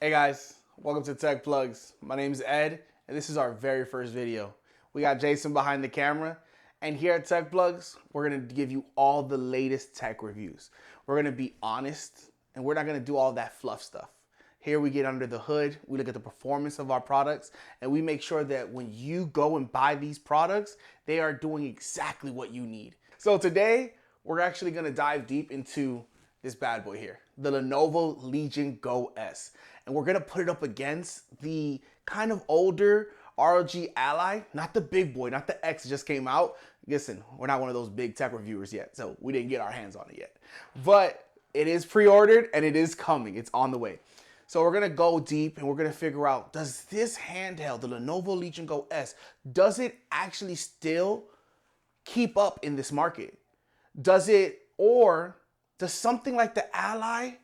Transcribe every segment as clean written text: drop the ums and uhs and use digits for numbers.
Hey guys, welcome to Tech Plugs. My name is Ed, and this is our very first video. We got Jason behind the camera, and here at Tech Plugs, we're gonna give you all the latest tech reviews. We're gonna be honest, and we're not gonna do all that fluff stuff. Here we get under the hood, we look at the performance of our products, and we make sure that when you go and buy these products, they are doing exactly what you need. So today, we're actually gonna dive deep into this bad boy here, the Lenovo Legion Go S. And we're gonna put it up against the kind of older ROG Ally, not the big boy, not the X that just came out. Listen, we're not one of those big tech reviewers yet, so we didn't get our hands on it yet. But it is pre-ordered and it is coming, it's on the way. So we're gonna go deep and we're gonna figure out, does this handheld, the Lenovo Legion Go S, does it actually still keep up in this market? Does it, or does something like the Ally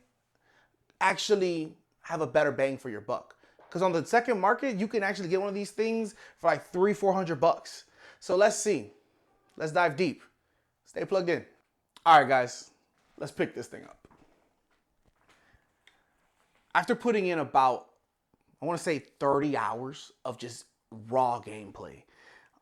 actually have a better bang for your buck? Because on the second market, you can actually get one of these things for like $300-400. So let's see. Let's dive deep. Stay plugged in. All right, guys, let's pick this thing up. After putting in about, I want to say 30 hours of just raw gameplay,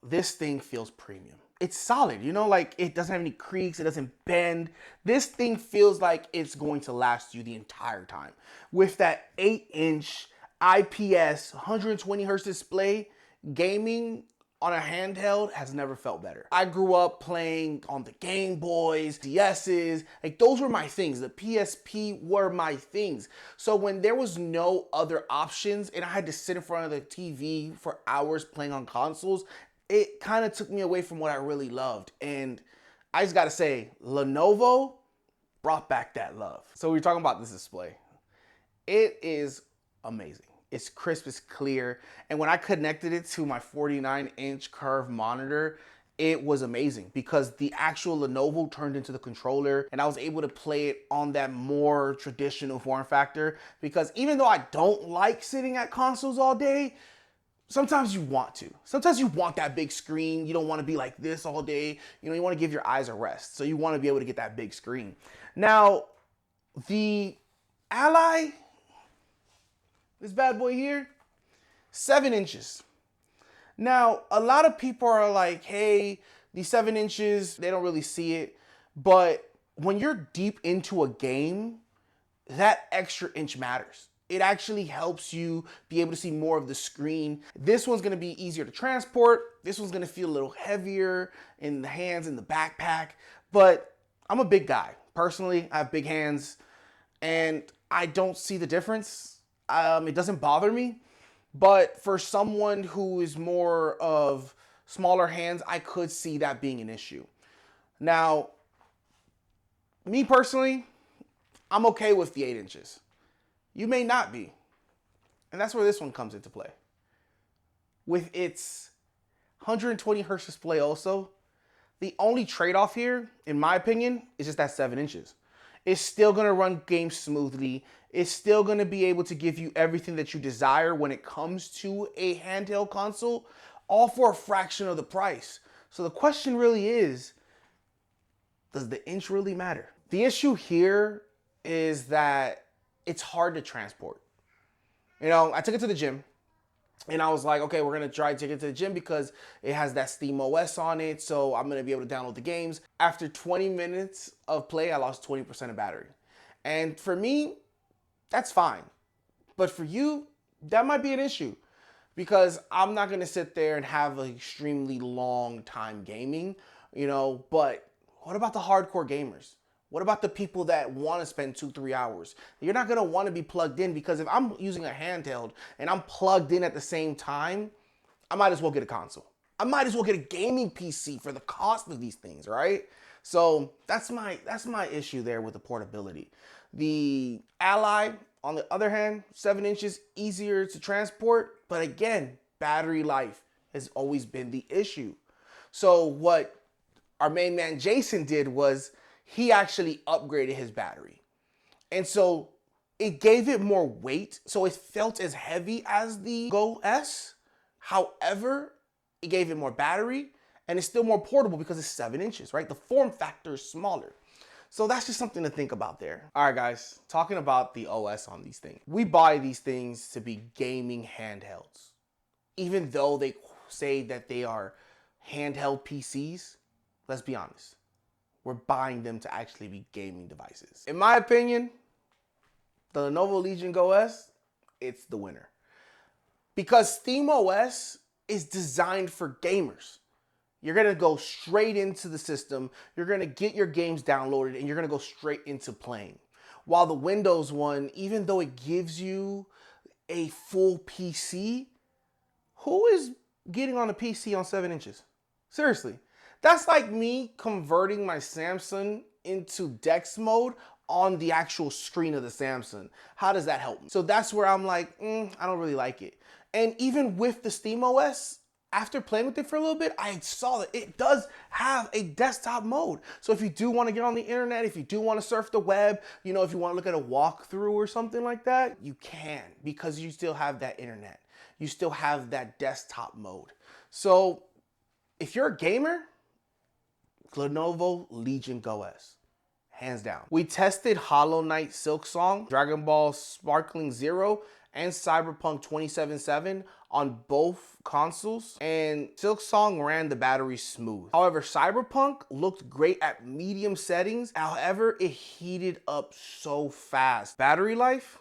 this thing feels premium. It's solid, you know, like it doesn't have any creaks, it doesn't bend. This thing feels like it's going to last you the entire time. With that 8-inch IPS 120 hertz display, gaming on a handheld has never felt better. I grew up playing on the Game Boys, DS's, like those were my things. The PSP were my things. So when there was no other options and I had to sit in front of the TV for hours playing on consoles, it kind of took me away from what I really loved. And I just gotta say, Lenovo brought back that love. So we're talking about this display. It is amazing. It's crisp, it's clear. And when I connected it to my 49-inch curved monitor, it was amazing because the actual Lenovo turned into the controller and I was able to play it on that more traditional form factor, because even though I don't like sitting at consoles all day, sometimes you want to. Sometimes you want that big screen. You don't want to be like this all day. You know, you want to give your eyes a rest. So you want to be able to get that big screen. Now, the Ally, this bad boy here, 7 inches. Now, a lot of people are like, hey, these 7 inches, they don't really see it. But when you're deep into a game, that extra inch matters. It actually helps you be able to see more of the screen. This one's gonna be easier to transport. This one's gonna feel a little heavier in the hands, in the backpack. But I'm a big guy. Personally, I have big hands and I don't see the difference. It doesn't bother me. But for someone who is more of smaller hands, I could see that being an issue. Now, me personally, I'm okay with the 8 inches. You may not be. And that's where this one comes into play. With its 120 hertz display also, the only trade-off here, in my opinion, is just that 7 inches. It's still gonna run games smoothly. It's still gonna be able to give you everything that you desire when it comes to a handheld console, all for a fraction of the price. So the question really is, does the inch really matter? The issue here is that it's hard to transport. You know, I took it to the gym and I was like, okay, we're gonna try to take it to the gym because it has that SteamOS on it, so I'm gonna be able to download the games. After 20 minutes of play, I lost 20% of battery. And for me, that's fine. But for you, that might be an issue because I'm not gonna sit there and have an extremely long time gaming, you know, but what about the hardcore gamers? What about the people that want to spend 2-3 hours? You're not going to want to be plugged in, because if I'm using a handheld and I'm plugged in at the same time, I might as well get a console. I might as well get a gaming PC for the cost of these things, right? So that's my issue there with the portability. The Ally, on the other hand, 7 inches, easier to transport, but again, battery life has always been the issue. So what our main man Jason did was he actually upgraded his battery. And so it gave it more weight, so it felt as heavy as the Go S. However, it gave it more battery and it's still more portable because it's 7 inches, right? The form factor is smaller. So that's just something to think about there. All right, guys, talking about the OS on these things. We buy these things to be gaming handhelds. Even though they say that they are handheld PCs, let's be honest. We're buying them to actually be gaming devices. In my opinion, the Lenovo Legion Go S, it's the winner. Because SteamOS is designed for gamers. You're gonna go straight into the system, you're gonna get your games downloaded, and you're gonna go straight into playing. While the Windows one, even though it gives you a full PC, who is getting on a PC on 7 inches? Seriously. That's like me converting my Samsung into DeX mode on the actual screen of the Samsung. How does that help me? So that's where I'm like, I don't really like it. And even with the SteamOS, after playing with it for a little bit, I saw that it does have a desktop mode. So if you do want to get on the internet, if you do want to surf the web, you know, if you want to look at a walkthrough or something like that, you can, because you still have that internet. You still have that desktop mode. So if you're a gamer, Lenovo Legion Go S, hands down. We tested Hollow Knight Silksong, Dragon Ball Sparkling Zero, and Cyberpunk 2077 on both consoles, and Silksong ran the battery smooth. However, Cyberpunk looked great at medium settings. However, it heated up so fast. Battery life,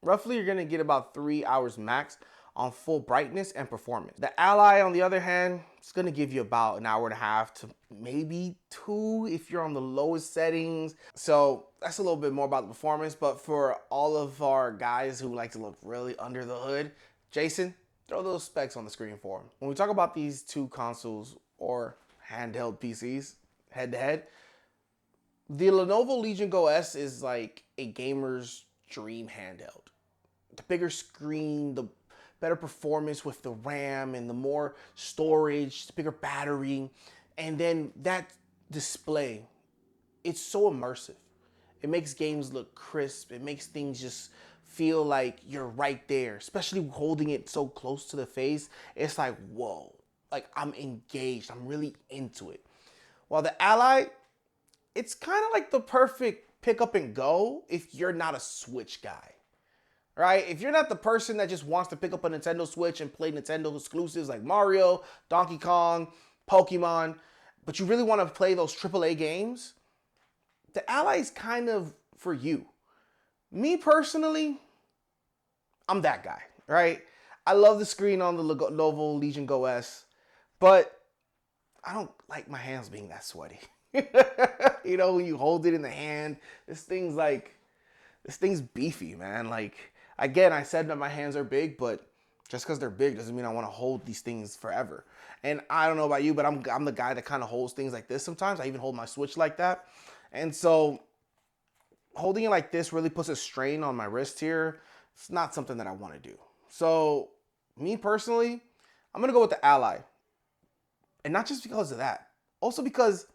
roughly you're gonna get about 3 hours max on full brightness and performance. The Ally, on the other hand, it's gonna give you about an hour and a half to maybe 2 if you're on the lowest settings. So that's a little bit more about the performance, but for all of our guys who like to look really under the hood, Jason, throw those specs on the screen for them. When we talk about these two consoles or handheld PCs, head to head, the Lenovo Legion Go S is like a gamer's dream handheld. The bigger screen, the better performance with the RAM and the more storage, the bigger battery, and then that display, it's so immersive. It makes games look crisp. It makes things just feel like you're right there, especially holding it so close to the face. It's like, whoa, like I'm engaged. I'm really into it. While the Ally, it's kind of like the perfect pick up and go if you're not a Switch guy. Right? If you're not the person that just wants to pick up a Nintendo Switch and play Nintendo exclusives like Mario, Donkey Kong, Pokemon, but you really want to play those AAA games, the Ally is kind of for you. Me personally, I'm that guy, right? I love the screen on the Lenovo Legion Go S, but I don't like my hands being that sweaty. You know, when you hold it in the hand, this thing's beefy, man. Like, again, I said that my hands are big, but just because they're big doesn't mean I want to hold these things forever. And I don't know about you, but I'm the guy that kind of holds things like this sometimes. I even hold my Switch like that. And so holding it like this really puts a strain on my wrist here. It's not something that I want to do. So me personally, I'm going to go with the Ally. And not just because of that. Also because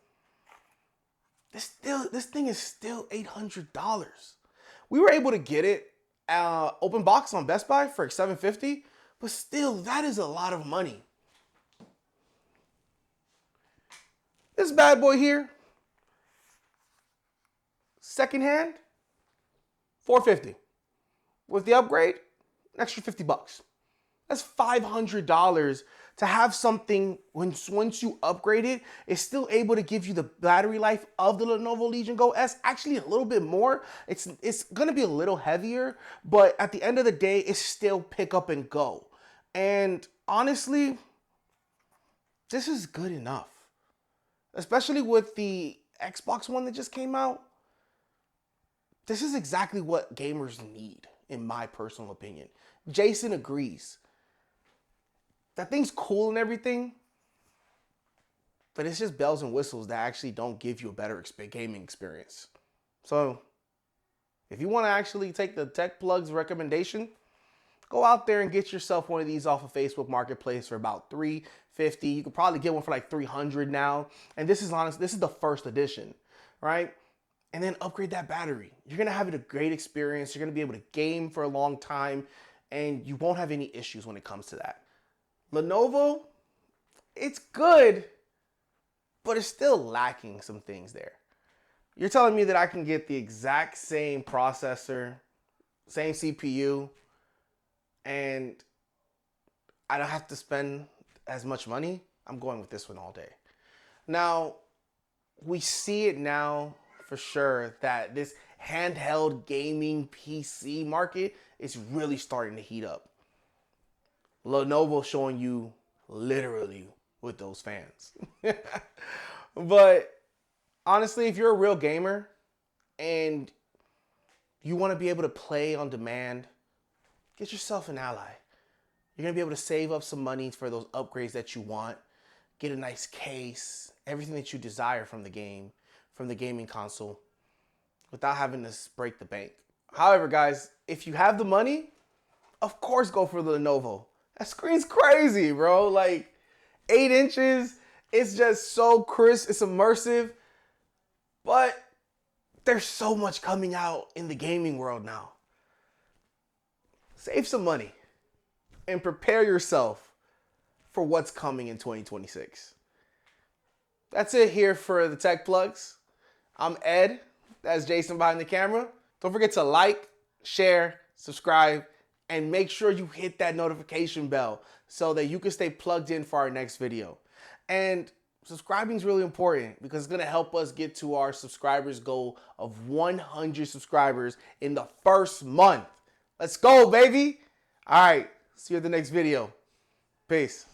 this thing is still $800. We were able to get it open box on Best Buy for $750, but still, that is a lot of money. This bad boy here, secondhand, $450. With the upgrade, an extra $50. That's $500 to have something once you upgrade it, it's still able to give you the battery life of the Lenovo Legion Go S. Actually, a little bit more. It's gonna be a little heavier, but at the end of the day, it's still pick up and go. And honestly, this is good enough. Especially with the Xbox One that just came out. This is exactly what gamers need, in my personal opinion. Jason agrees. That thing's cool and everything, but it's just bells and whistles that actually don't give you a better gaming experience. So if you want to actually take the Tech Plug's recommendation, go out there and get yourself one of these off of Facebook Marketplace for about $350. You could probably get one for like $300 now. And this is the first edition, right? And then upgrade that battery. You're going to have a great experience. You're going to be able to game for a long time, and you won't have any issues when it comes to that. Lenovo, it's good, but it's still lacking some things there. You're telling me that I can get the exact same processor, same CPU, and I don't have to spend as much money? I'm going with this one all day. Now, we see it now for sure that this handheld gaming PC market is really starting to heat up. Lenovo showing you literally with those fans. But honestly, if you're a real gamer and you want to be able to play on demand, get yourself an Ally. You're going to be able to save up some money for those upgrades that you want. Get a nice case, everything that you desire from the game, from the gaming console, without having to break the bank. However, guys, if you have the money, of course go for the Lenovo. That screen's crazy, bro. Like 8 inches, it's just so crisp, it's immersive. But there's so much coming out in the gaming world now. Save some money and prepare yourself for what's coming in 2026. That's it here for the Tech Plugs. I'm Ed. That's Jason behind the camera. Don't forget to like, share, subscribe, and make sure you hit that notification bell so that you can stay plugged in for our next video. And subscribing is really important because it's going to help us get to our subscribers goal of 100 subscribers in the first month. Let's go, baby. All right. See you at the next video. Peace.